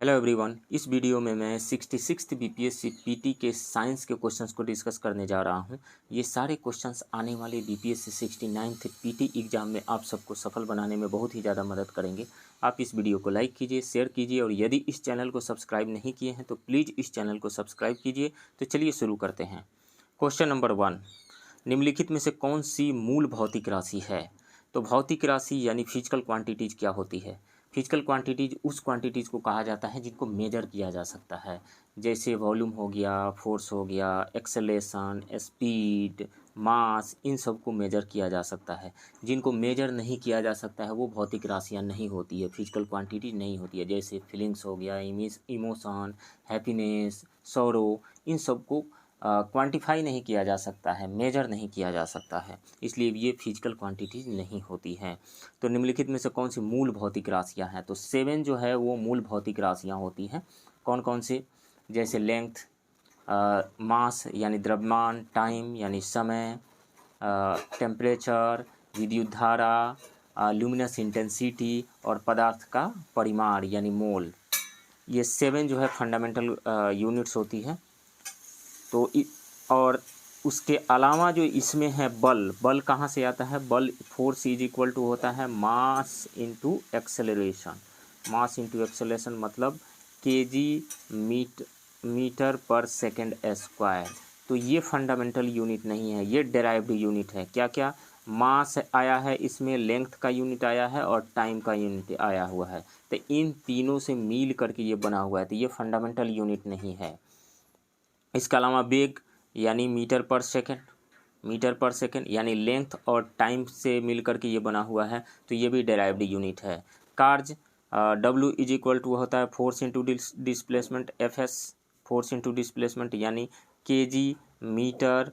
Hello everyone, इस video में मैं 66th बीपीएससी पीटी के साइंस के क्वेश्चंस को डिस्कस करने जा रहा हूं। ये सारे क्वेश्चंस आने वाले बीपीएससी 69th पीटी एग्जाम में आप सबको सफल बनाने में बहुत ही ज़्यादा मदद करेंगे। आप इस वीडियो को लाइक कीजिए, शेयर कीजिए और यदि इस चैनल को सब्सक्राइब नहीं किए हैं तो प्लीज़ इस चैनल को सब्सक्राइब कीजिए। तो चलिए शुरू करते हैं। क्वेश्चन नंबर 1, निम्नलिखित में से कौन सी मूल भौतिक राशि है? तो भौतिक राशि यानी फिजिकल क्वांटिटीज क्या होती है? फिजिकल क्वांटिटीज उस क्वांटिटीज़ को कहा जाता है जिनको मेजर किया जा सकता है, जैसे वॉल्यूम हो गया, फोर्स हो गया, एक्सेलेरेशन, स्पीड, मास, इन सब को मेजर किया जा सकता है। जिनको मेजर नहीं किया जा सकता है वो भौतिक राशियाँ नहीं होती है, फिजिकल क्वांटिटी नहीं होती है। जैसे फीलिंग्स हो गया, इमोशन, हैप्पीनेस, सौरो, इन सब को क्वांटिफाई नहीं किया जा सकता है, मेजर नहीं किया जा सकता है, इसलिए ये फिजिकल क्वांटिटीज नहीं होती हैं। तो निम्नलिखित में से कौन सी मूल भौतिक राशियां हैं? तो 7 जो है वो मूल भौतिक राशियां होती हैं। कौन कौन से? जैसे लेंथ, मास यानी द्रव्यमान, टाइम यानी समय, टेम्परेचर, विद्युत धारा, ल्यूमिनस इंटेंसिटी और पदार्थ का परिमाण यानी मोल। ये 7 जो है फंडामेंटल यूनिट्स होती हैं। तो और उसके अलावा जो इसमें है बल कहाँ से आता है? बल फोर्स इज इक्वल टू होता है mass into acceleration. Mass into acceleration मतलब केजी मीटर पर सेकेंड स्क्वायर। तो ये फंडामेंटल यूनिट नहीं है, ये डेराइव्ड यूनिट है। क्या क्या? मास आया है इसमें, लेंथ का यूनिट आया है और टाइम का यूनिट आया हुआ है। तो इन तीनों से मिल करके ये बना हुआ है, तो ये फंडामेंटल यूनिट नहीं है। इसके अलावा वेग यानी मीटर पर सेकेंड यानी लेंथ और टाइम से मिल करके ये बना हुआ है, तो ये भी डेराइव्ड यूनिट है। कार्ज W इज इक्वल टू होता है force into displacement, FS force into displacement यानी केजी मीटर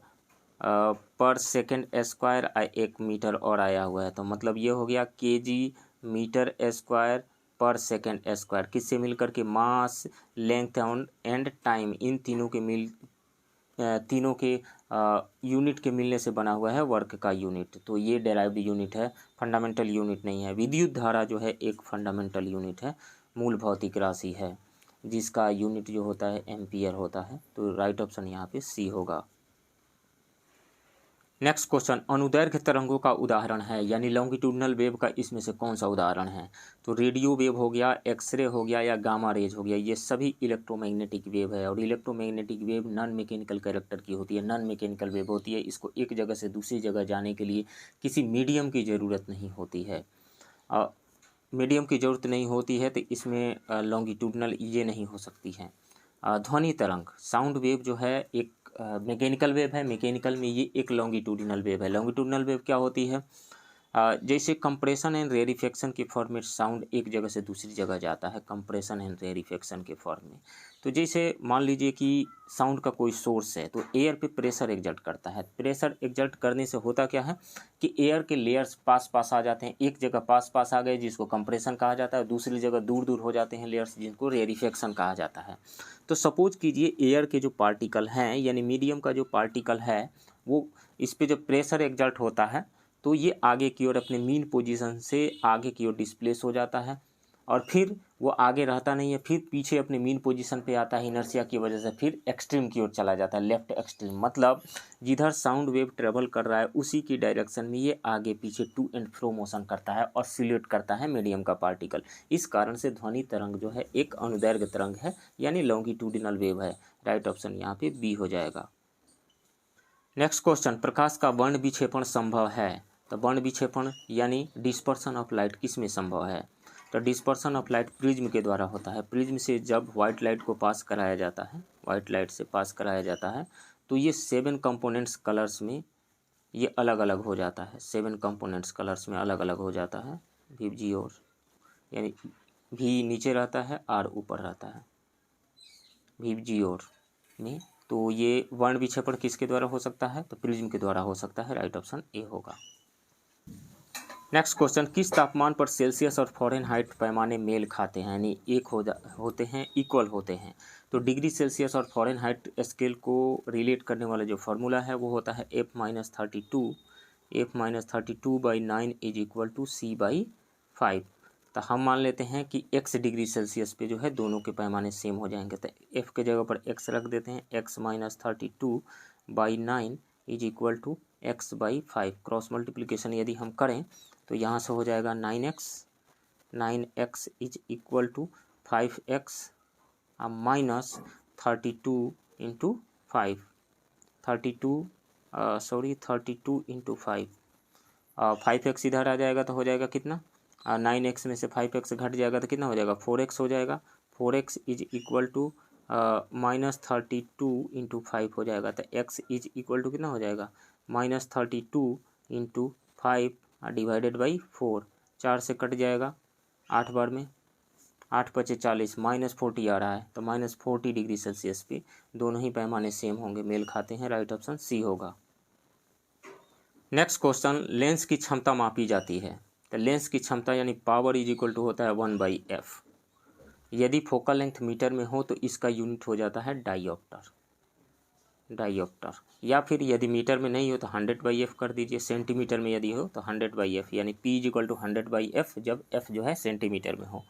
पर सेकेंड स्क्वायर। एक मीटर और आया हुआ है, तो मतलब ये हो गया केजी मीटर स्क्वायर पर सेकेंड स्क्वायर। किससे मिल करके? मास, लेंथ एंड टाइम, इन तीनों के यूनिट के मिलने से बना हुआ है वर्क का यूनिट। तो ये डेराइव्ड यूनिट है, फंडामेंटल यूनिट नहीं है। विद्युत धारा जो है एक फंडामेंटल यूनिट है, मूल भौतिक राशि है, जिसका यूनिट जो होता है एम्पियर होता है। तो राइट ऑप्शन यहाँ पे सी होगा। नेक्स्ट क्वेश्चन, अनुदैर्घ्य तरंगों का उदाहरण है यानी लॉन्गिट्यूडनल वेव का इसमें से कौन सा उदाहरण है? तो रेडियो वेव हो गया, एक्सरे हो गया या गामा रेज हो गया, ये सभी इलेक्ट्रोमैग्नेटिक वेव है। और electromagnetic wave non mechanical character की होती है, नॉन मैकेनिकल वेव होती है। इसको एक जगह से दूसरी जगह जाने के लिए किसी मीडियम की ज़रूरत नहीं होती है। मीडियम की ज़रूरत नहीं होती है तो इसमें लॉन्गिट्यूडनल ये नहीं हो सकती है। ध्वनि तरंग, साउंड वेव जो है एक मैकेनिकल वेव है। मैकेनिकल में ये एक लॉन्गिट्यूडिनल वेव है। लॉन्गिट्यूडिनल वेव क्या होती है? जैसे कंप्रेशन एंड रेरिफेक्शन के फॉर्म में साउंड एक जगह से दूसरी जगह जाता है, कंप्रेशन एंड रेरिफेक्शन के फॉर्म में। तो जैसे मान लीजिए कि साउंड का कोई सोर्स है, तो एयर पे प्रेशर एग्जर्ट करता है। प्रेशर एग्जर्ट करने से होता क्या है कि एयर के लेयर्स पास पास आ जाते हैं। एक जगह पास पास आ गए जिसको कंप्रेशन कहा जाता है, दूसरी जगह दूर दूर हो जाते हैं लेयर्स जिनको रेरिफेक्शन कहा जाता है। तो सपोज कीजिए एयर के जो पार्टिकल हैं यानी मीडियम का जो पार्टिकल है, वो इस पे जब प्रेशर एग्जर्ट होता है तो ये आगे की ओर अपने मीन पोजीशन से आगे की ओर डिस्प्लेस हो जाता है और फिर वो आगे रहता नहीं है, फिर पीछे अपने मीन पोजीशन पे आता है इनर्शिया की वजह से, फिर एक्सट्रीम की ओर चला जाता है, लेफ्ट एक्सट्रीम। मतलब जिधर साउंड वेव ट्रेवल कर रहा है उसी की डायरेक्शन में ये आगे पीछे टू एंड फ्रो मोशन करता है और सिलेक्ट करता है मीडियम का पार्टिकल। इस कारण से ध्वनि तरंग जो है एक अनुदैर्घ्य तरंग है यानी लॉन्गिट्यूडिनल वेव है। राइट ऑप्शन यहाँ पे बी हो जाएगा। नेक्स्ट क्वेश्चन, प्रकाश का वर्ण विक्षेपण संभव है? तो वर्ण विक्षेपण यानी डिस्पर्सन ऑफ लाइट किस में संभव है? तो डिस्पर्सन ऑफ लाइट प्रिज्म के द्वारा होता है। प्रिज्म से जब वाइट लाइट को पास कराया जाता है, वाइट लाइट से पास कराया जाता है, तो ये 7 कंपोनेंट्स कलर्स में ये अलग अलग हो जाता है। 7 कंपोनेंट्स कलर्स में अलग अलग हो जाता है। जी और यानी भी नीचे रहता है, आर ऊपर रहता है, जी और में। तो ये वर्ण विक्षेपण किसके द्वारा हो सकता है? तो प्रिज्म के द्वारा हो सकता है। राइट ऑप्शन ए होगा। नेक्स्ट क्वेश्चन, किस तापमान पर सेल्सियस और फ़ारेनहाइट पैमाने मेल खाते हैं यानी एक होते हैं, इक्वल होते हैं? तो डिग्री सेल्सियस और फ़ारेनहाइट स्केल को रिलेट करने वाला जो फार्मूला है वो होता है F-32 F-32/9 is equal to C/5। तो हम मान लेते हैं कि x डिग्री सेल्सियस पे जो है दोनों के पैमाने सेम हो जाएंगे। तो f के जगह पर x रख देते हैं, x minus 32/9 is equal to x by 5। Cross multiplication यदि हम करें तो यहाँ से हो जाएगा 9x is equal to 5x minus 32 into 5, 32 into 5, 5x इधर आ जाएगा तो हो जाएगा कितना, 9x में से 5x घट जाएगा तो कितना हो जाएगा, 4x हो जाएगा। 4x is equal to minus 32 into 5 हो जाएगा। तो x इज इक्वल टू कितना हो जाएगा, माइनस 32 इंटू 5 डिवाइडेड बाई 4, 4 से कट जाएगा 8 बार में, 8 पचे 40, माइनस 40 आ रहा है। तो माइनस 40 डिग्री सेल्सियस पे दोनों ही पैमाने सेम होंगे, मेल खाते हैं। राइट ऑप्शन सी होगा। नेक्स्ट क्वेश्चन, लेंस की क्षमता मापी जाती है। तो लेंस की क्षमता यानी पावर इज इक्वल टू होता है 1/f। यदि फोकल लेंथ मीटर में हो तो इसका यूनिट हो जाता है डाइऑप्टर, या फिर यदि मीटर में नहीं हो तो 100/f कर दीजिए। सेंटीमीटर में यदि हो तो 100/f, यानी p is equal to 100/f जब f जो है सेंटीमीटर में हो।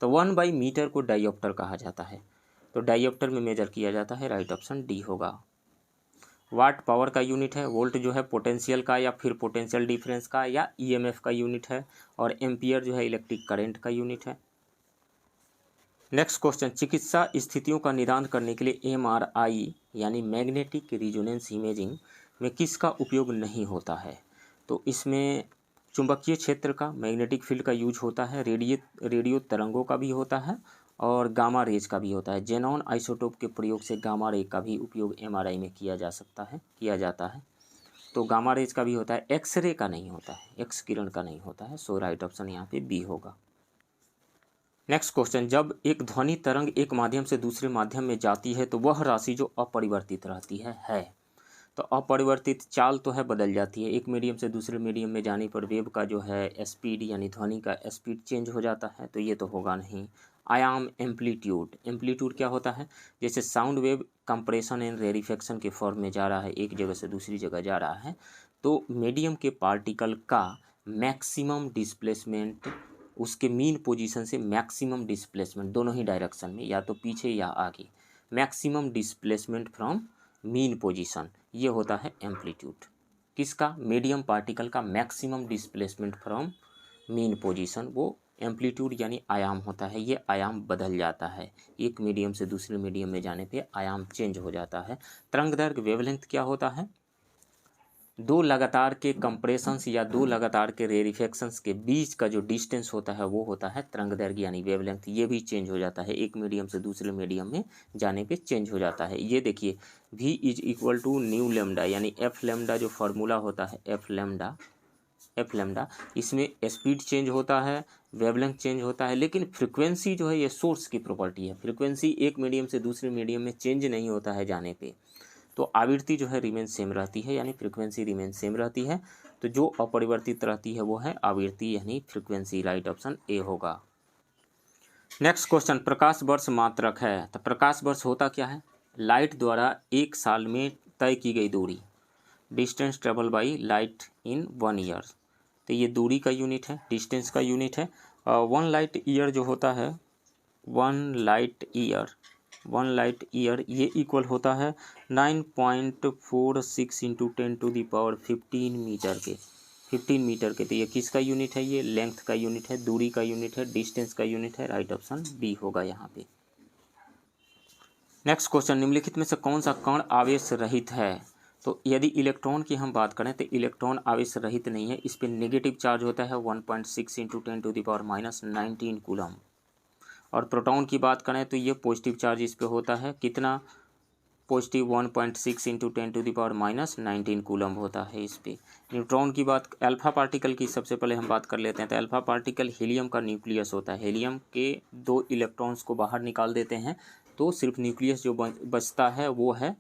तो 1/मीटर को डाइऑप्टर कहा जाता है। तो डाइऑप्टर में मेजर किया जाता है। राइट ऑप्शन डी होगा। वाट पावर का यूनिट है, वोल्ट जो है पोटेंशियल का या फिर पोटेंशियल डिफरेंस का या ईएमएफ का यूनिट है, और एम्पियर जो है इलेक्ट्रिक करंट का यूनिट है। नेक्स्ट क्वेश्चन, चिकित्सा स्थितियों का निदान करने के लिए एमआरआई यानी मैग्नेटिक रिजोनेंस इमेजिंग में किसका उपयोग नहीं होता है। तो इसमें चुंबकीय क्षेत्र का, मैग्नेटिक फील्ड का यूज होता है, रेडियो तरंगों का भी होता है और गामा रेज का भी होता है। जेनॉन आइसोटोप के प्रयोग से गामा रे का भी उपयोग एमआरआई में किया जाता है। तो गामा रेज का भी होता है, एक्सरे का नहीं होता है, एक्स किरण का नहीं होता है। सो राइट ऑप्शन यहाँ पे बी होगा। नेक्स्ट क्वेश्चन, जब एक ध्वनि तरंग एक माध्यम से दूसरे माध्यम में जाती है तो वह राशि जो अपरिवर्तित रहती है। तो अपरिवर्तित चाल तो है बदल जाती है, एक मीडियम से दूसरे मीडियम में जाने पर वेव का जो है स्पीड यानी ध्वनि का स्पीड चेंज हो जाता है। तो ये तो होगा नहीं। आयाम, एम्पलीट्यूड क्या होता है, जैसे sound wave compression and rarefaction के फॉर्म में जा रहा है, एक जगह से दूसरी जगह जा रहा है, तो मीडियम के पार्टिकल का मैक्सिमम डिस्प्लेसमेंट उसके मीन पोजीशन से मैक्सिमम डिस्प्लेसमेंट दोनों ही डायरेक्शन में, या तो पीछे या आगे, maximum displacement from mean position, ये होता है एम्पलीट्यूड। किसका, मीडियम पार्टिकल का maximum displacement from mean position, वो एम्पलीट्यूड यानी आयाम होता है। ये आयाम बदल जाता है, एक मीडियम से दूसरे मीडियम में जाने पे आयाम चेंज हो जाता है। तरंगदैर्घ्य वेवलेंथ क्या होता है, दो लगातार के कंप्रेशंस या दो लगातार के रेरिफेक्शंस के बीच का जो डिस्टेंस होता है वो होता है तरंगदैर्घ्य यानी वेवलेंथ। ये भी चेंज हो जाता है, एक मीडियम से दूसरे मीडियम में जाने पे चेंज हो जाता है। ये देखिए v is equal to nu lambda, यानी एफ लेमडा जो फार्मूला होता है एफ लेमडा, इसमें स्पीड चेंज होता है, वेवलेंथ चेंज होता है, लेकिन फ्रिक्वेंसी जो है ये सोर्स की प्रॉपर्टी है। फ्रिक्वेंसी एक मीडियम से दूसरे मीडियम में चेंज नहीं होता है जाने पे, तो आवृत्ति जो है रिमेन सेम रहती है, यानी फ्रिक्वेंसी रिमेन सेम रहती है। तो जो अपरिवर्तित रहती है वो है आवृत्ति यानी फ्रिक्वेंसी। राइट ऑप्शन ए होगा। नेक्स्ट क्वेश्चन, प्रकाश वर्ष मात्रक है। तो प्रकाश वर्ष होता क्या है, लाइट द्वारा एक साल में तय की गई दूरी, distance travel by light in 1 year. तो ये दूरी का यूनिट है, डिस्टेंस का यूनिट है। 1 लाइट ईयर जो होता है, 1 लाइट ईयर ये इक्वल होता है 9.46 इंटू 10⁻15 मीटर के, 15 मीटर के। तो ये किसका यूनिट है, ये लेंथ का यूनिट है, दूरी का यूनिट है, डिस्टेंस का यूनिट है। राइट ऑप्शन बी होगा यहाँ पे। नेक्स्ट क्वेश्चन, निम्नलिखित में से कौन सा कण आवेश रहित है। तो यदि इलेक्ट्रॉन की हम बात करें तो इलेक्ट्रॉन आवेश रहित नहीं है, इस पर नेगेटिव चार्ज होता है 1.6 इंटू 10⁻−19 कूलम। और प्रोटॉन की बात करें तो ये पॉजिटिव चार्ज इस पे होता है, कितना, पॉजिटिव 1.6 इंटू 10⁻−19 कूलम होता है इस पे। न्यूट्रॉन की बात, अल्फा पार्टिकल की सबसे पहले हम बात कर लेते हैं। तो अल्फा पार्टिकल हीलियम का न्यूक्लियस होता है, हीलियम के 2 इलेक्ट्रॉन्स को बाहर निकाल देते हैं तो सिर्फ न्यूक्लियस जो बचता है वो है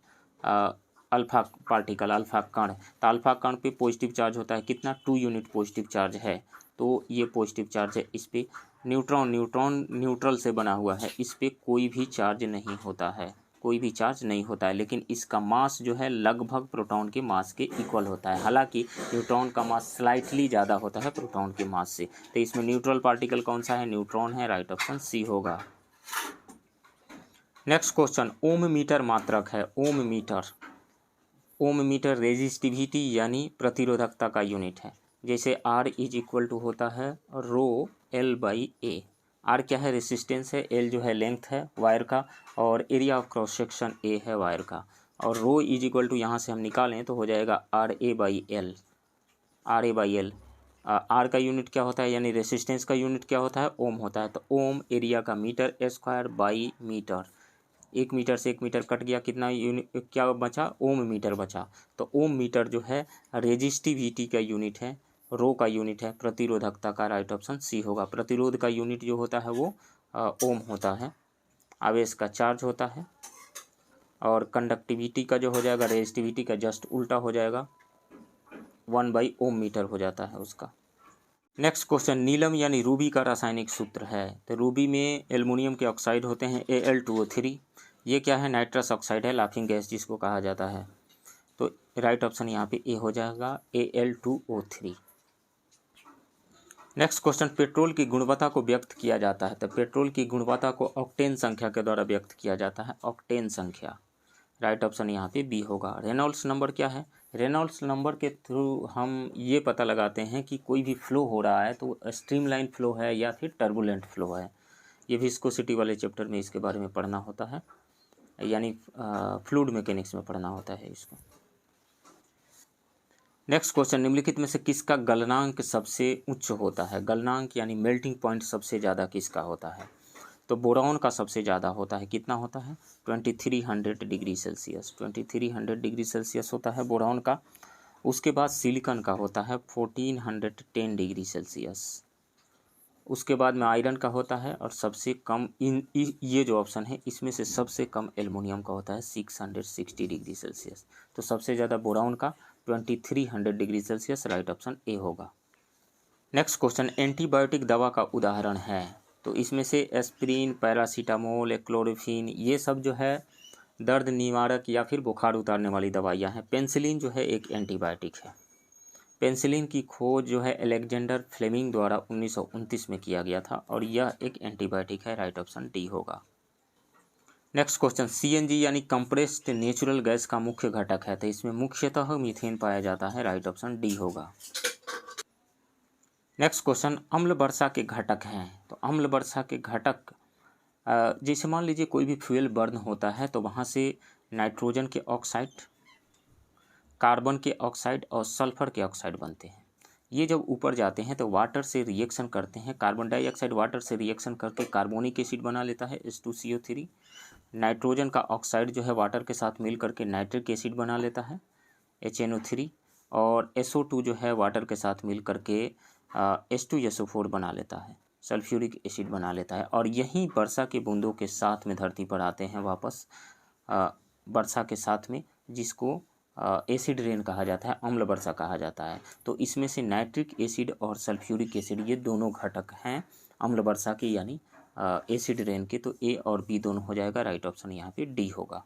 अल्फा पार्टिकल, अल्फा कण। तो अल्फा कण पे पॉजिटिव चार्ज होता है, कितना, 2 यूनिट पॉजिटिव चार्ज है, तो ये पॉजिटिव चार्ज है इस पे। न्यूट्रॉन न्यूट्रल से बना हुआ है, इस पे कोई भी चार्ज नहीं होता है, कोई भी चार्ज नहीं होता है, लेकिन इसका मास जो है लगभग प्रोटॉन के मास के इक्वल होता है। हालांकि न्यूट्रॉन का मास स्लाइटली ज़्यादा होता है प्रोटॉन के मास से। तो इसमें न्यूट्रल पार्टिकल कौन सा है? न्यूट्रॉन है। राइट ऑप्शन सी होगा। नेक्स्ट क्वेश्चन, ओम मीटर मात्रक है। ओम मीटर रेजिस्टिविटी यानी प्रतिरोधकता का यूनिट है। जैसे R इज इक्वल टू होता है रो L बाई ए। R क्या है? रेसिस्टेंस है। L जो है लेंथ है वायर का, और area of cross section A है वायर का। और रो इज इक्वल टू यहाँ से हम निकालें तो हो जाएगा RA बाई एल। R का यूनिट क्या होता है, यानी रेसिस्टेंस का यूनिट क्या होता है? ओम होता है। तो ओम एरिया का metre square by metre. 1 metre से 1 मीटर कट गया, कितना यूनिट क्या बचा? ओम मीटर बचा। तो ओम मीटर जो है रेजिस्टिविटी का यूनिट है, रो का यूनिट है, प्रतिरोधकता का। राइट ऑप्शन सी होगा। प्रतिरोध का यूनिट जो होता है वो ओम होता है। आवेश का चार्ज होता है। और कंडक्टिविटी का जो हो जाएगा रेजिस्टिविटी का जस्ट उल्टा हो जाएगा, 1/ओम मीटर हो जाता है उसका। नेक्स्ट क्वेश्चन, नीलम यानी रूबी का रासायनिक सूत्र है। तो रूबी में एल्युमिनियम के ऑक्साइड होते हैं Al2O3। ये क्या है? नाइट्रस ऑक्साइड है, लाफिंग गैस जिसको कहा जाता है। तो राइट ऑप्शन यहाँ पे ए हो जाएगा, Al2O3। नेक्स्ट क्वेश्चन, पेट्रोल की गुणवत्ता को व्यक्त किया जाता है। तो पेट्रोल की गुणवत्ता को ऑक्टेन संख्या के द्वारा व्यक्त किया जाता है, ऑक्टेन संख्या। राइट ऑप्शन यहाँ पे बी होगा। रेनॉल्ड्स नंबर क्या है? रेनॉल्ड्स नंबर के थ्रू हम ये पता लगाते हैं कि कोई भी फ्लो हो रहा है तो स्ट्रीमलाइन फ्लो है या फिर टर्बुलेंट फ्लो है। ये विस्कोसिटी वाले चैप्टर में इसके बारे में पढ़ना होता है, यानी फ्लूइड मैकेनिक्स में पढ़ना होता है इसको। नेक्स्ट क्वेश्चन, निम्नलिखित में से किसका गलनांक सबसे उच्च होता है? गलनांक यानी मेल्टिंग पॉइंट सबसे ज़्यादा किसका होता है? तो बोरॉन का सबसे ज़्यादा होता है। कितना होता है? 2300 डिग्री सेल्सियस। 2300 डिग्री सेल्सियस होता है बोरॉन का। उसके बाद सिलिकॉन का होता है 1410 डिग्री सेल्सियस। उसके बाद में आयरन का होता है, और सबसे कम ये जो ऑप्शन है इसमें से सबसे कम एल्युमिनियम का होता है 660 डिग्री सेल्सियस। तो सबसे ज़्यादा बोरॉन का 2300 degree Celsius. Right option A होगा। नेक्स्ट क्वेश्चन, एंटीबायोटिक दवा का उदाहरण है। तो इसमें से एस्पिरिन, पैरासीटामोल, क्लोरोफिन, ये सब जो है दर्द निवारक या फिर बुखार उतारने वाली दवाइयाँ हैं। पेंसिलिन जो है एक एंटीबायोटिक है। पेंसिलिन की खोज जो है अलेक्जेंडर फ्लेमिंग द्वारा 1929 में किया गया था, और यह एक एंटीबायोटिक है। राइट ऑप्शन डी होगा। नेक्स्ट क्वेश्चन, सीएनजी यानी कंप्रेस्ड नेचुरल गैस का मुख्य घटक है। तो इसमें मुख्यतः मीथेन पाया जाता है। राइट ऑप्शन डी होगा। नेक्स्ट क्वेश्चन, अम्ल वर्षा के घटक हैं। तो अम्ल वर्षा के घटक, जैसे मान लीजिए कोई भी फ्यूल बर्न होता है तो वहाँ से नाइट्रोजन के ऑक्साइड, कार्बन के ऑक्साइड और सल्फर के ऑक्साइड बनते हैं। ये जब ऊपर जाते हैं तो वाटर से रिएक्शन करते हैं। कार्बन डाइऑक्साइड वाटर से रिएक्शन करके कार्बोनिक एसिड बना लेता है, H2CO3। नाइट्रोजन का ऑक्साइड जो है वाटर के साथ मिल करके नाइट्रिक एसिड बना लेता है, HNO3। और SO2 जो है वाटर के साथ मिल करके H2SO4 बना लेता है, सल्फ्यूरिक एसिड बना लेता है। और यही वर्षा के बूंदों के साथ में धरती पर आते हैं वापस, वर्षा के साथ में, जिसको एसिड रेन कहा जाता है, अम्ल वर्षा कहा जाता है। तो इसमें से नाइट्रिक एसिड और सल्फ्यूरिक एसिड ये दोनों घटक हैं अम्ल वर्षा के, यानी एसिड रेन के। तो ए और बी दोनों हो जाएगा। राइट ऑप्शन यहाँ पे डी होगा।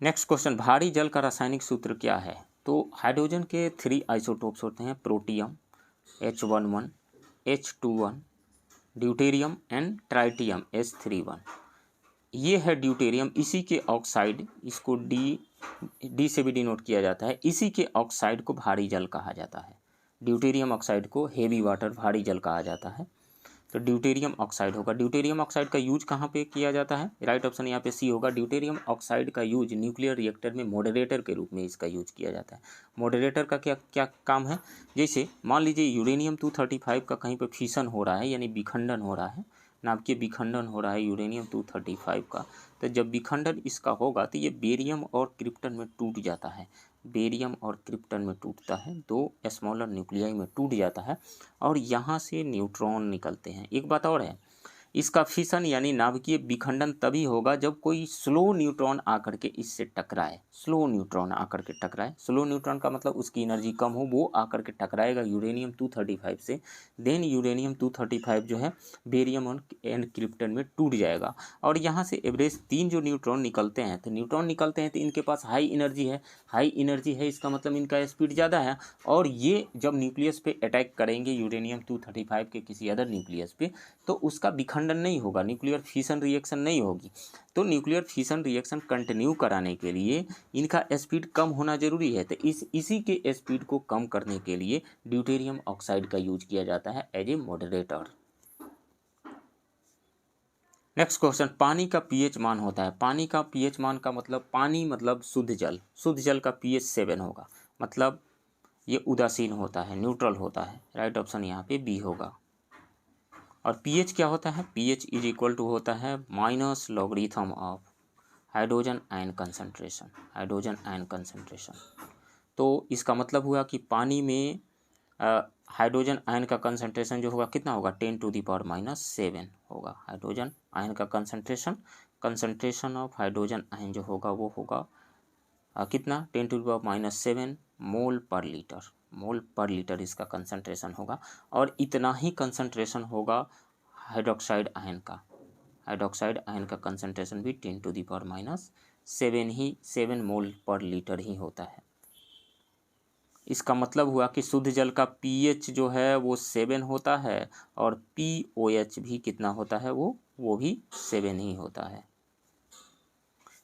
नेक्स्ट क्वेश्चन, भारी जल का रासायनिक सूत्र क्या है? तो हाइड्रोजन के 3 आइसोटोप्स होते हैं, protium H11, H21, deuterium and tritium H31। ये है ड्यूटेरियम। इसी के ऑक्साइड, इसको डी से भी डिनोट किया जाता है। इसी के ऑक्साइड को भारी जल कहा जाता है। ड्यूटेरियम ऑक्साइड को हेवी वाटर, भारी जल कहा जाता है। तो ड्यूटेरियम ऑक्साइड होगा। ड्यूटेरियम ऑक्साइड का यूज कहाँ पे किया जाता है? राइट ऑप्शन यहाँ पे सी होगा। ड्यूटेरियम ऑक्साइड का यूज न्यूक्लियर रिएक्टर में मॉडरेटर के रूप में इसका यूज किया जाता है। मॉडरेटर का क्या क्या काम है? जैसे मान लीजिए यूरेनियम 235 का कहीं पर फिशन हो रहा है, यानी विखंडन हो रहा है, नाभिकीय विखंडन हो रहा है यूरेनियम 235 का। तो जब विखंडन इसका होगा तो ये बेरियम और क्रिप्टन में टूट जाता है। बेरियम और क्रिप्टन में टूटता है, 2 स्मॉलर न्यूक्लियाई में टूट जाता है, और यहाँ से न्यूट्रॉन निकलते हैं। एक बात और है, इसका फिशन यानी नाभिकीय विखंडन तभी होगा जब कोई स्लो न्यूट्रॉन आकर के इससे टकराए। स्लो न्यूट्रॉन आकर के टकराए, स्लो न्यूट्रॉन का मतलब उसकी एनर्जी कम हो, वो आकर के टकराएगा यूरेनियम 235 से। देन यूरेनियम 235 जो है बेरियम एंड क्रिप्टन में टूट जाएगा और यहाँ से एवरेज 3 जो न्यूट्रॉन निकलते हैं, तो न्यूट्रॉन निकलते हैं तो इनके पास हाई एनर्जी है। हाई एनर्जी है इसका मतलब इनका स्पीड ज़्यादा है और ये जब न्यूक्लियस पे अटैक करेंगे यूरेनियम 235 के किसी अदर न्यूक्लियस पे, तो उसका विखंडन नहीं होगा, न्यूक्लियर फिशन रिएक्शन नहीं होगी। तो न्यूक्लियर फिशन रिएक्शन कंटिन्यू कराने के लिए इनका स्पीड कम होना जरूरी है। तो इसी के स्पीड को कम करने के लिए ड्यूटेरियम ऑक्साइड का यूज किया जाता है as a moderator. Next question, पानी का पीएच मान होता है। पानी का पीएच मान का मतलब, पानी मतलब शुद्ध जल, शुद्ध जल का पीएच 7 होगा, मतलब ये उदासीन होता है, न्यूट्रल होता है। राइट ऑप्शन यहाँ पे बी होगा। और पीएच क्या होता है? पीएच इज इक्वल टू होता है minus logarithm of hydrogen ion concentration, hydrogen ion concentration. तो इसका मतलब हुआ कि पानी में हाइड्रोजन आयन का कंसंट्रेशन जो होगा कितना होगा? 10⁻⁻7 होगा हाइड्रोजन आयन का concentration. Concentration of hydrogen ion जो होगा वो होगा कितना? 10⁻⁻7 मोल पर लीटर, मोल पर लीटर इसका कंसंट्रेशन होगा। और इतना ही कंसंट्रेशन होगा हाइड्रोक्साइड आयन का, हाइड्रोक्साइड आयन का कंसंट्रेशन भी 10⁻7 ही, 7 मोल पर लीटर ही होता है। इसका मतलब हुआ कि शुद्ध जल का पीएच जो है वो 7 होता है और पीओएच भी कितना होता है? वो भी 7 ही होता है।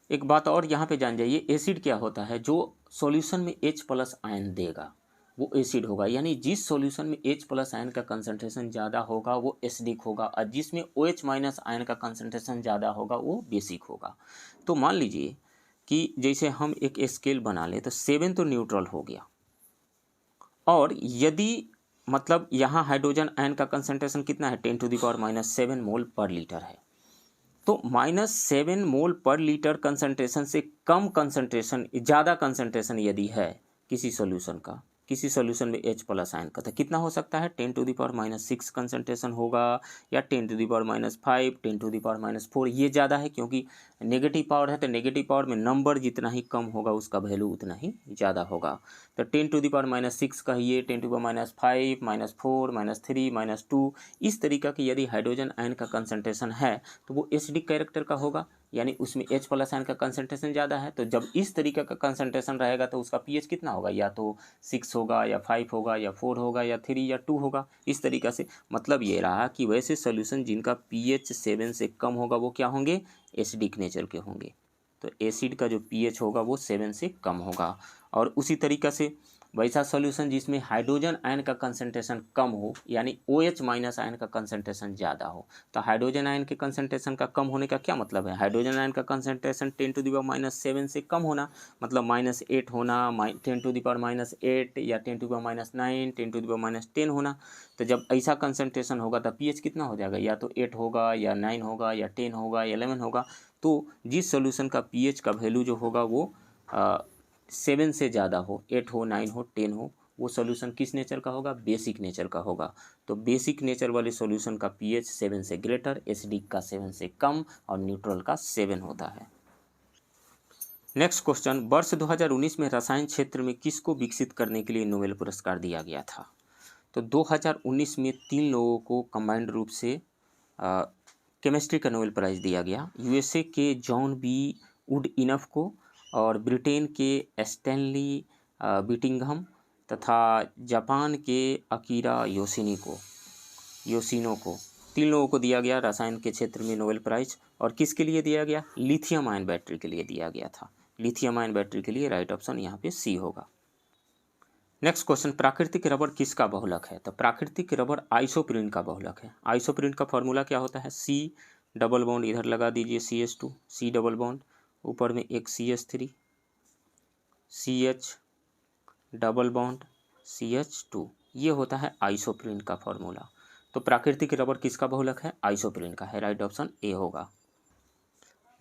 एक बात और यहाँ पे जान जाइए, एसिड क्या होता है? जो सॉल्यूशन में H+ आयन देगा वो एसिड होगा। यानी जिस सॉल्यूशन में H+ आयन का कंसंट्रेशन ज़्यादा होगा वो एसिडिक होगा और जिसमें OH- आयन का कंसंट्रेशन ज़्यादा होगा वो बेसिक होगा। तो मान लीजिए कि जैसे हम एक स्केल बना लें तो 7 तो न्यूट्रल हो गया, और यदि मतलब यहाँ हाइड्रोजन आयन का कंसंट्रेशन कितना है? 10⁻⁻7 मोल पर लीटर है। तो -7 मोल पर लीटर कंसंट्रेशन से कम कंसंट्रेशन, ज़्यादा कंसंट्रेशन यदि है किसी सॉल्यूशन का, किसी सॉल्यूशन में H+ आयन का, तो कितना हो सकता है? 10⁻⁻6 कंसंट्रेशन होगा या 10⁻⁵, 10⁻⁴। ये ज़्यादा है क्योंकि नेगेटिव पावर है, तो नेगेटिव पावर में नंबर जितना ही कम होगा उसका वैल्यू उतना ही ज़्यादा होगा। तो 10⁻�6 कहिए, 10⁻⁵, -4, -3, -2, इस तरीका की यदि हाइड्रोजन आयन का कंसंट्रेशन है तो वो एसिडिक कैरेक्टर का होगा, यानी उसमें H+ आयन का कंसंट्रेशन ज़्यादा है। तो जब इस तरीके का कंसंट्रेशन रहेगा तो उसका पीएच कितना होगा? या तो 6 होगा या 5 होगा या 4 होगा या 3 या 2 होगा। इस तरीक़ा से मतलब ये रहा कि वैसे सॉल्यूशन जिनका पीएच 7 से कम होगा वो क्या होंगे? एसिडिक नेचर के होंगे। तो एसिड का जो पीएच होगा वो 7 से कम होगा। और उसी तरीक़ा से वैसा सॉल्यूशन जिसमें हाइड्रोजन आयन का कंसंट्रेशन कम हो, यानी OH- आयन का कंसंट्रेशन ज़्यादा हो। तो हाइड्रोजन आयन के कंसंट्रेशन का कम होने का क्या मतलब है? हाइड्रोजन आयन का कंसंट्रेशन 10⁻⁻7 से कम होना, मतलब -8 होना, 10⁻⁻8 या 10⁻⁹, 10⁻10 होना। तो जब ऐसा कंसंट्रेशन होगा तो पीएच कितना हो जाएगा? या तो 8 होगा या 9 होगा या 10 होगा या 11 होगा। तो जिस सॉल्यूशन का पीएच का वैल्यू जो होगा वो 7 से ज़्यादा हो, 8 हो, 9 हो, 10 हो, वो सॉल्यूशन किस नेचर का होगा? बेसिक नेचर का होगा। तो बेसिक नेचर वाले सॉल्यूशन का पीएच 7 से ग्रेटर, एसिडिक का 7 से कम और न्यूट्रल का 7 होता है। नेक्स्ट क्वेश्चन, वर्ष 2019 में रसायन क्षेत्र में किसको विकसित करने के लिए नोबेल पुरस्कार दिया गया था? तो 2019 में 3 लोगों को कंबाइंड रूप से केमिस्ट्री का नोबेल प्राइज़ दिया गया। यूएसए के जॉन बी वुड-इनफ को और ब्रिटेन के स्टैनली बिटिंघम तथा जापान के अकीरा योशिनो को 3 लोगों को दिया गया रसायन के क्षेत्र में नोबेल प्राइज़। और किसके लिए दिया गया? लिथियम आयन बैटरी के लिए दिया गया था। लिथियम आयन बैटरी के लिए राइट ऑप्शन यहाँ पे सी होगा। नेक्स्ट क्वेश्चन, प्राकृतिक रबड़ किसका बहुलक है? तो प्राकृतिक रबड़ आइसोप्रीन का बहुलक है। आइसोप्रीन का फॉर्मूला क्या होता है? C डबल बॉन्ड इधर लगा दीजिए CH2, C डबल बॉन्ड, ऊपर में एक CH3, CH double bond CH2, ये होता है आइसोप्रीन का फॉर्मूला। तो प्राकृतिक रबड़ किसका बहुलक है? आइसोप्रीन का है। राइट ऑप्शन ए होगा।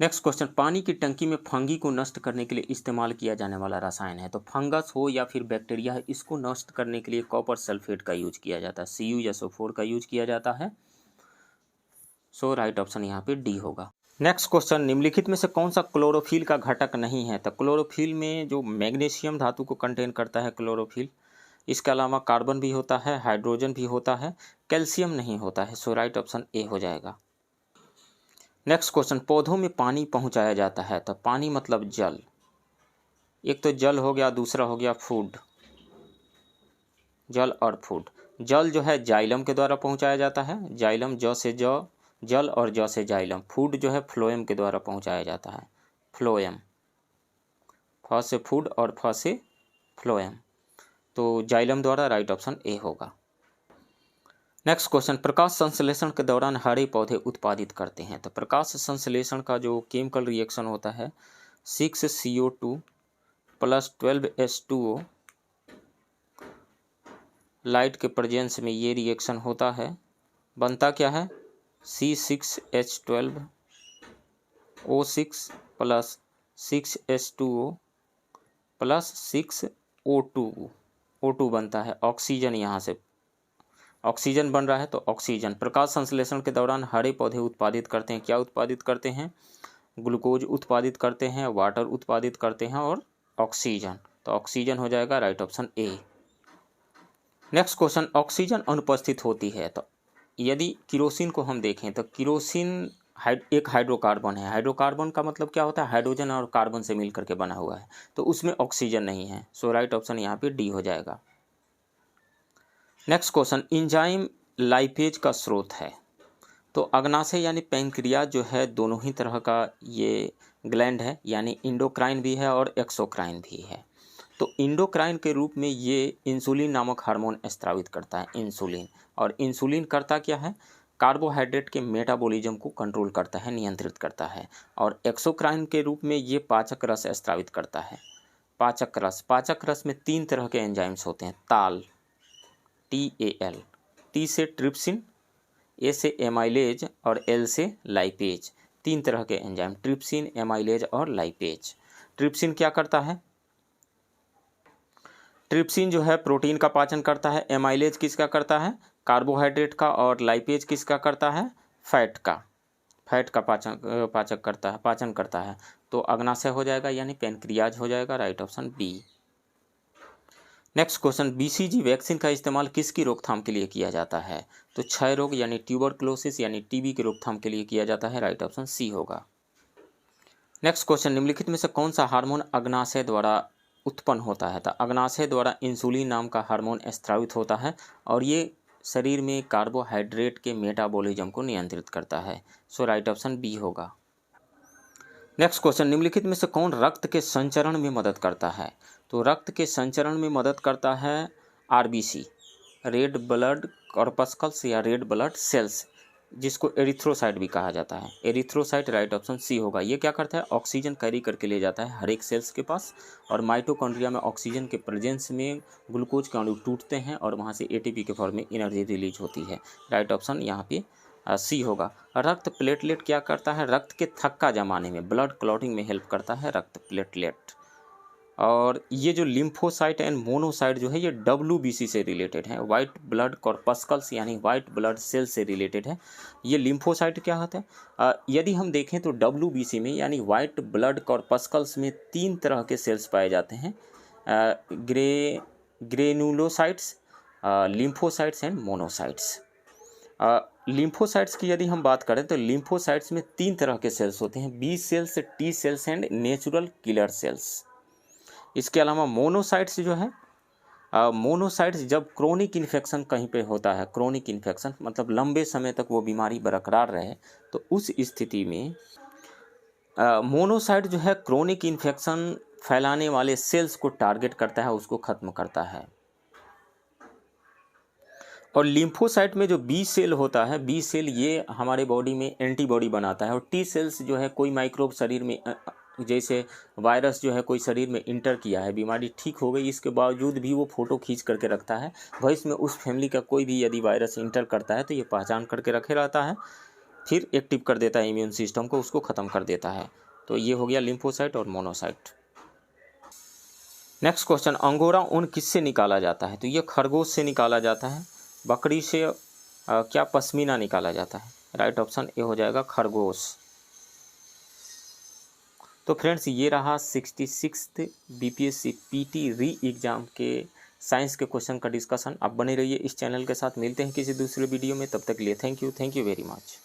नेक्स्ट क्वेश्चन, पानी की टंकी में फंगी को नष्ट करने के लिए इस्तेमाल किया जाने वाला रसायन है। तो फंगस हो या फिर बैक्टीरिया है, इसको नष्ट करने के लिए कॉपर सल्फेट का यूज किया जाता है, Cu या SO4 का यूज किया जाता है। सो राइट ऑप्शन यहाँ पे डी होगा। नेक्स्ट क्वेश्चन, निम्नलिखित में से कौन सा क्लोरोफिल का घटक नहीं है? तो क्लोरोफिल में जो मैग्नीशियम धातु को कंटेन करता है क्लोरोफिल, इसके अलावा कार्बन भी होता है, हाइड्रोजन भी होता है, कैल्शियम नहीं होता है। सो राइट ऑप्शन ए हो जाएगा। नेक्स्ट क्वेश्चन, पौधों में पानी पहुंचाया जाता है। तो पानी मतलब जल, एक तो जल हो गया, दूसरा हो गया फूड, जल और फूड। जल जो है जाइलम के द्वारा पहुंचाया जाता है, जाइलम ज से जल और ज से जाइलम। फूड जो है फ्लोएम के द्वारा पहुंचाया जाता है, फ्लोएम, फ से फूड और फ से फ्लोएम। तो जाइलम द्वारा राइट ऑप्शन ए होगा। नेक्स्ट क्वेश्चन, प्रकाश संश्लेषण के दौरान हरे पौधे उत्पादित करते हैं। तो प्रकाश संश्लेषण का जो केमिकल रिएक्शन होता है 6CO2 + 12H2O, लाइट के प्रेजेंस में ये रिएक्शन होता है। बनता क्या है? C6H12O6 + 6H2O + 6O2, O2 बनता है। ऑक्सीजन, यहाँ से ऑक्सीजन बन रहा है, तो ऑक्सीजन। प्रकाश संश्लेषण के दौरान हरे पौधे उत्पादित करते हैं, क्या उत्पादित करते हैं? ग्लूकोज उत्पादित करते हैं, वाटर उत्पादित करते हैं और ऑक्सीजन। तो ऑक्सीजन हो जाएगा राइट ऑप्शन ए। नेक्स्ट क्वेश्चन, ऑक्सीजन अनुपस्थित होती है। तो यदि केरोसिन को हम देखें तो केरोसिन एक हाइड्रोकार्बन है। हाइड्रोकार्बन का मतलब क्या होता है? हाइड्रोजन और कार्बन से मिलकर के बना हुआ है, तो उसमें ऑक्सीजन नहीं है। सो राइट ऑप्शन यहाँ पे डी हो जाएगा। नेक्स्ट क्वेश्चन, एंजाइम लाइपेज का स्रोत है। तो अग्नाशय यानी पैंक्रियाज जो है दोनों ही तरह का ये ग्लैंड है, यानी इंडोक्राइन भी है और एक्सोक्राइन भी है। तो इंडोक्राइन के रूप में ये इंसुलिन नामक हार्मोन स्रावित करता है, इंसुलिन। और इंसुलिन करता क्या है? कार्बोहाइड्रेट के मेटाबॉलिज्म को कंट्रोल करता है, नियंत्रित करता है। और एक्सोक्राइन के रूप में ये पाचक रस स्रावित करता है, पाचक रस। पाचक रस में 3 तरह के एंजाइम्स होते हैं, ताल, TAL, T से ट्रिप्सिन, A से एमाइलेज और L से लाइपेज। 3 तरह के एंजाइम, ट्रिप्सिन, एमाइलेज और लाइपेज। ट्रिप्सिन क्या करता है? ट्रिप्सिन जो है प्रोटीन का पाचन करता है, एमाइलेज किसका करता है? कार्बोहाइड्रेट का। और लाइपेज किसका करता है? फैट का, फैट का पाचन करता है। तो अग्नाशय हो जाएगा, यानी पैंक्रियाज हो जाएगा, right option B. Next question, BCG vaccine का इस्तेमाल किसकी रोकथाम के लिए किया जाता है? तो क्षय रोग यानी ट्यूबरक्लोसिस यानी TB की रोकथाम के लिए किया जाता है, राइट ऑप्शन सी होगा। नेक्स्ट क्वेश्चन, निम्नलिखित में से कौन सा हार्मोन अग्नाशय द्वारा उत्पन्न होता है? तो अग्नाशय द्वारा इंसुलिन नाम का हार्मोन स्रावित होता है और ये शरीर में कार्बोहाइड्रेट के मेटाबॉलिज्म को नियंत्रित करता है। सो राइट ऑप्शन बी होगा। नेक्स्ट क्वेश्चन, निम्नलिखित में से कौन रक्त के संचरण में मदद करता है? तो रक्त के संचरण में मदद करता है RBC, रेड ब्लड कॉर्पस्कल्स या रेड ब्लड सेल्स, जिसको एरिथ्रोसाइट भी कहा जाता है। एरिथ्रोसाइट राइट ऑप्शन सी होगा। ये क्या करता है? ऑक्सीजन कैरी करके ले जाता है हर एक सेल्स के पास, और माइटोकॉन्ड्रिया में ऑक्सीजन के प्रेजेंस में ग्लूकोज के अणु टूटते हैं और वहाँ से ATP के फॉर्म में एनर्जी रिलीज होती है। राइट ऑप्शन यहाँ पे सी होगा। रक्त प्लेटलेट क्या करता है? रक्त के थक्का जमाने में, ब्लड क्लॉटिंग में हेल्प करता है रक्त प्लेटलेट। और ये जो लिम्फोसाइट एंड मोनोसाइट जो है ये WBC से रिलेटेड है, वाइट ब्लड कॉर्पस्कल्स यानी वाइट ब्लड सेल से रिलेटेड है। ये लिम्फोसाइट क्या होता है? यदि हम देखें तो WBC में यानी वाइट ब्लड कॉर्पस्कल्स में 3 तरह के सेल्स पाए जाते हैं, granulocytes, lymphocytes and monocytes. Lymphocytes की यदि हम बात करें तो लिम्फोसाइट्स में 3 तरह के सेल्स होते हैं, B cells, T cells and natural killer cells. इसके अलावा मोनोसाइट्स जो है, मोनोसाइट्स जब क्रोनिक इन्फेक्शन कहीं पे होता है, क्रोनिक इन्फेक्शन मतलब लंबे समय तक वो बीमारी बरकरार रहे, तो उस स्थिति में मोनोसाइट जो है क्रोनिक इन्फेक्शन फैलाने वाले सेल्स को टारगेट करता है, उसको खत्म करता है। और लिम्फोसाइट में जो B सेल होता है, B सेल ये हमारे बॉडी में एंटीबॉडी बनाता है। और T सेल्स जो है कोई माइक्रोब शरीर में, जैसे वायरस जो है कोई शरीर में इंटर किया है, बीमारी ठीक हो गई, इसके बावजूद भी वो फ़ोटो खींच करके रखता है। भविष्य में उस फैमिली का कोई भी यदि वायरस इंटर करता है तो ये पहचान करके रखे रहता है, फिर एक्टिव कर देता है इम्यून सिस्टम को, उसको ख़त्म कर देता है। तो ये हो गया लिम्फोसाइट और मोनोसाइट। नेक्स्ट क्वेश्चन, अंगोरा ऊन किससे निकाला जाता है? तो ये खरगोश से निकाला जाता है। बकरी से क्या पश्मीना निकाला जाता है? राइट ऑप्शन ए हो जाएगा खरगोश। तो फ्रेंड्स ये रहा 66th बीपीएससी पीटी री एग्ज़ाम के साइंस के क्वेश्चन का डिस्कशन। आप बने रहिए इस चैनल के साथ। मिलते हैं किसी दूसरे वीडियो में, तब तक के लिए थैंक यू वेरी मच।